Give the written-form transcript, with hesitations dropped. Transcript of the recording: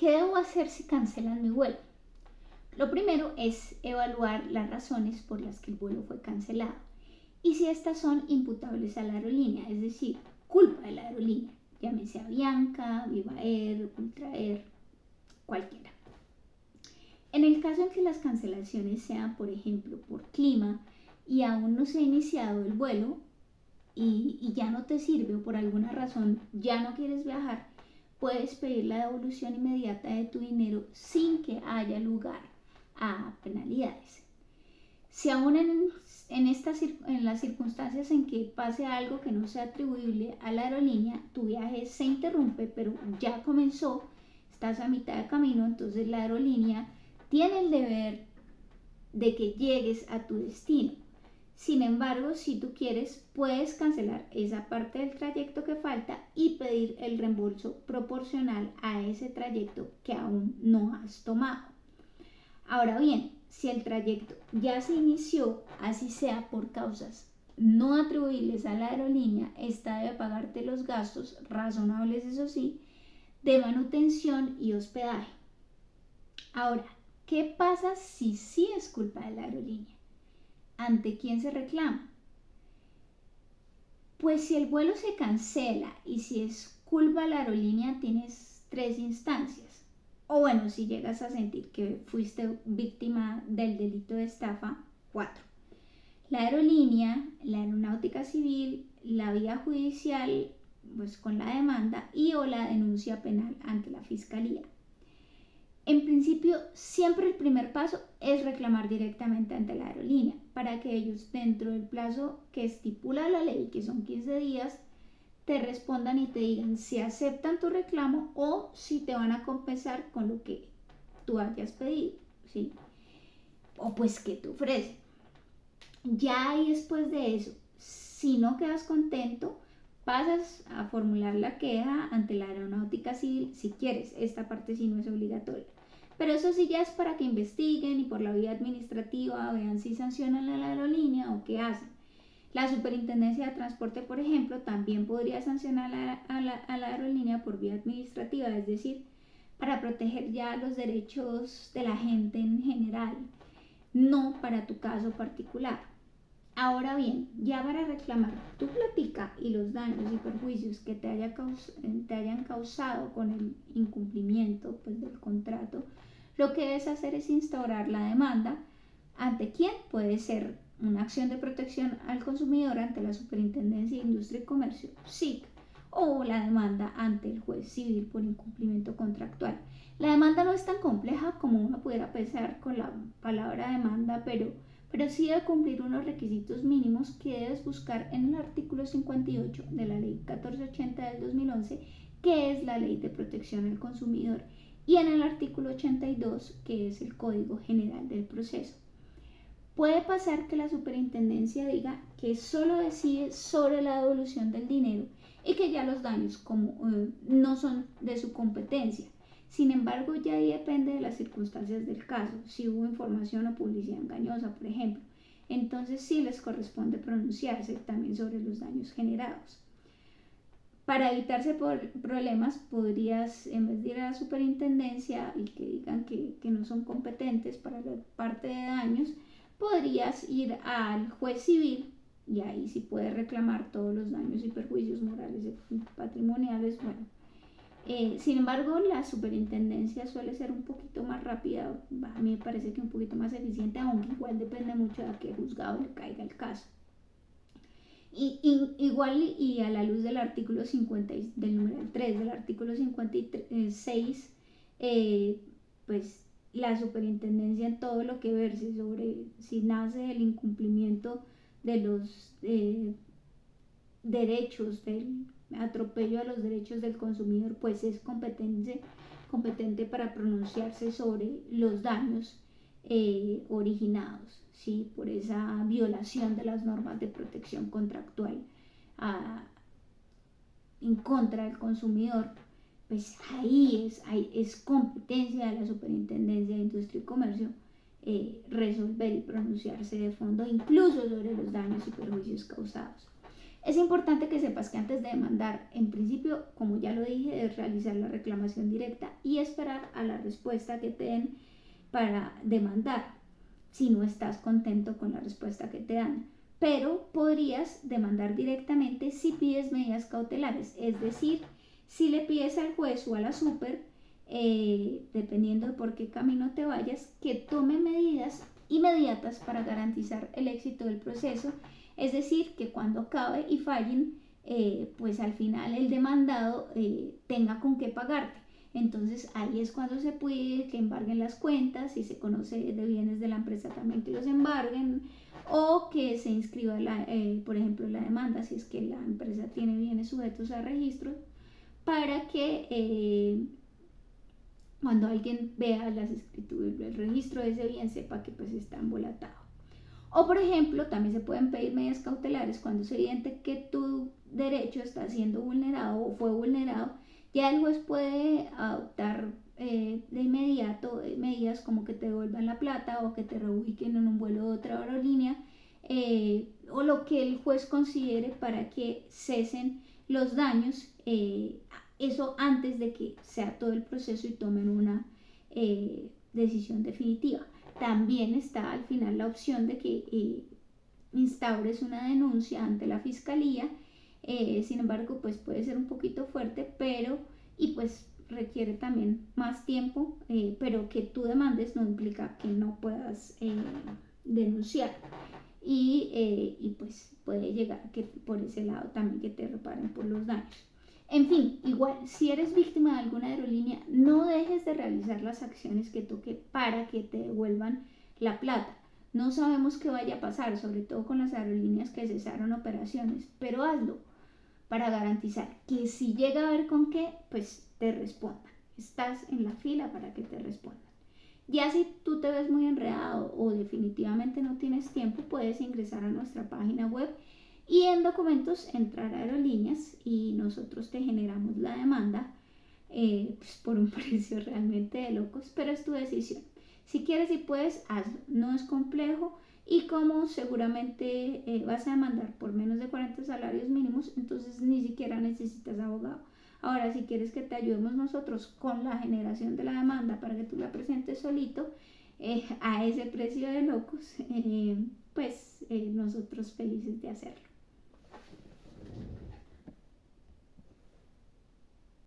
¿Qué debo hacer si cancelan mi vuelo? Lo primero es evaluar las razones por las que el vuelo fue cancelado y si estas son imputables a la aerolínea, es decir, culpa de la aerolínea, llámese Avianca, Viva Air, Ultra Air, cualquiera. En el caso en que las cancelaciones sean, por ejemplo, por clima y aún no se ha iniciado el vuelo y ya no te sirve o por alguna razón ya no quieres viajar, puedes pedir la devolución inmediata de tu dinero sin que haya lugar a penalidades. Si aún en las circunstancias en que pase algo que no sea atribuible a la aerolínea, tu viaje se interrumpe, pero ya comenzó, estás a mitad de camino, entonces la aerolínea tiene el deber de que llegues a tu destino. Sin embargo, si tú quieres, puedes cancelar esa parte del trayecto que falta y pedir el reembolso proporcional a ese trayecto que aún no has tomado. Ahora bien, si el trayecto ya se inició, así sea por causas no atribuibles a la aerolínea, esta debe pagarte los gastos razonables, eso sí, de manutención y hospedaje. Ahora, ¿qué pasa si sí es culpa de la aerolínea? ¿Ante quién se reclama? Pues si el vuelo se cancela y si es culpa de la aerolínea, tienes 3 instancias. O bueno, si llegas a sentir que fuiste víctima del delito de estafa, 4. La aerolínea, la aeronáutica civil, la vía judicial, pues con la demanda y o la denuncia penal ante la fiscalía. En principio, siempre el primer paso es reclamar directamente ante la aerolínea para que ellos, dentro del plazo que estipula la ley, que son 15 días, te respondan y te digan si aceptan tu reclamo o si te van a compensar con lo que tú hayas pedido, ¿sí? O pues que te ofrecen. Ya ahí después de eso, si no quedas contento, pasas a formular la queja ante la aeronáutica civil si quieres. Esta parte sí no es obligatoria. Pero eso sí ya es para que investiguen y por la vía administrativa vean si sancionan a la aerolínea o qué hacen. La Superintendencia de Transporte, por ejemplo, también podría sancionar a la aerolínea por vía administrativa, es decir, para proteger ya los derechos de la gente en general, no para tu caso particular. Ahora bien, ya para reclamar tu plática y los daños y perjuicios que te hayan causado con el incumplimiento pues, del contrato, lo que debes hacer es instaurar la demanda. ¿Ante quién? Puede ser una acción de protección al consumidor ante la Superintendencia de Industria y Comercio, SIC, o la demanda ante el juez civil por incumplimiento contractual. La demanda no es tan compleja como uno pudiera pensar con la palabra demanda, pero sí debe cumplir unos requisitos mínimos que debes buscar en el artículo 58 de la Ley 1480 del 2011, que es la Ley de Protección al Consumidor, y en el artículo 82, que es el Código General del Proceso. Puede pasar que la superintendencia diga que solo decide sobre la devolución del dinero y que ya los daños no son de su competencia. Sin embargo, ya ahí depende de las circunstancias del caso, si hubo información o publicidad engañosa, por ejemplo. Entonces sí les corresponde pronunciarse también sobre los daños generados. Para evitarse problemas, podrías, en vez de ir a la superintendencia y que digan que no son competentes para la parte de daños, podrías ir al juez civil y ahí sí puedes reclamar todos los daños y perjuicios morales y patrimoniales. Bueno, sin embargo, la superintendencia suele ser un poquito más rápida, a mí me parece que un poquito más eficiente, aunque igual depende mucho de a qué juzgado le caiga el caso. Igual y a la luz del artículo 50, del número 3 del artículo 56, pues la superintendencia en todo lo que verse sobre si nace el incumplimiento de los derechos, del atropello a los derechos del consumidor, pues es competente para pronunciarse sobre los daños originados, ¿sí? Por esa violación de las normas de protección contractual en contra del consumidor. Pues ahí es competencia de la Superintendencia de Industria y Comercio resolver y pronunciarse de fondo incluso sobre los daños y perjuicios causados. Es importante que sepas que antes de demandar, en principio, como ya lo dije, debes realizar la reclamación directa y esperar a la respuesta que te den para demandar, si no estás contento con la respuesta que te dan. Pero podrías demandar directamente si pides medidas cautelares, es decir, si le pides al juez o a la super, dependiendo de por qué camino te vayas, que tome medidas inmediatas para garantizar el éxito del proceso, es decir, que cuando acabe y fallen, pues al final el demandado tenga con qué pagarte. Entonces ahí es cuando se pide que embarguen las cuentas, si se conoce de bienes de la empresa también que los embarguen, o que se inscriba, por ejemplo, la demanda si es que la empresa tiene bienes sujetos a registro, para que cuando alguien vea las escrituras, el registro de ese bien, sepa que pues está embolatado. O por ejemplo, también se pueden pedir medidas cautelares cuando es evidente que tu derecho está siendo vulnerado o fue vulnerado. Ya el juez puede adoptar de inmediato medidas como que te devuelvan la plata o que te reubiquen en un vuelo de otra aerolínea, o lo que el juez considere para que cesen los daños, eso antes de que sea todo el proceso y tomen una decisión definitiva. También está al final la opción de que instaures una denuncia ante la fiscalía. Sin embargo, pues puede ser un poquito fuerte, pero y pues requiere también más tiempo, pero que tú demandes no implica que no puedas denunciar. Y pues puede llegar que por ese lado también que te reparen por los daños. En fin, igual, si eres víctima de alguna aerolínea, no dejes de realizar las acciones que toque para que te devuelvan la plata. No sabemos qué vaya a pasar, sobre todo con las aerolíneas que cesaron operaciones, pero hazlo para garantizar que si llega a ver con qué, pues te respondan. Estás en la fila para que te respondan. Ya si tú te ves muy enredado o definitivamente no tienes tiempo, puedes ingresar a nuestra página web y en documentos entrar a aerolíneas y nosotros te generamos la demanda, pues por un precio realmente de locos, pero es tu decisión. Si quieres y puedes, hazlo. No es complejo y como seguramente vas a demandar por menos de 40 salarios mínimos, entonces ni siquiera necesitas abogado. Ahora, si quieres que te ayudemos nosotros con la generación de la demanda para que tú la presentes solito a ese precio de locos, pues nosotros felices de hacerlo.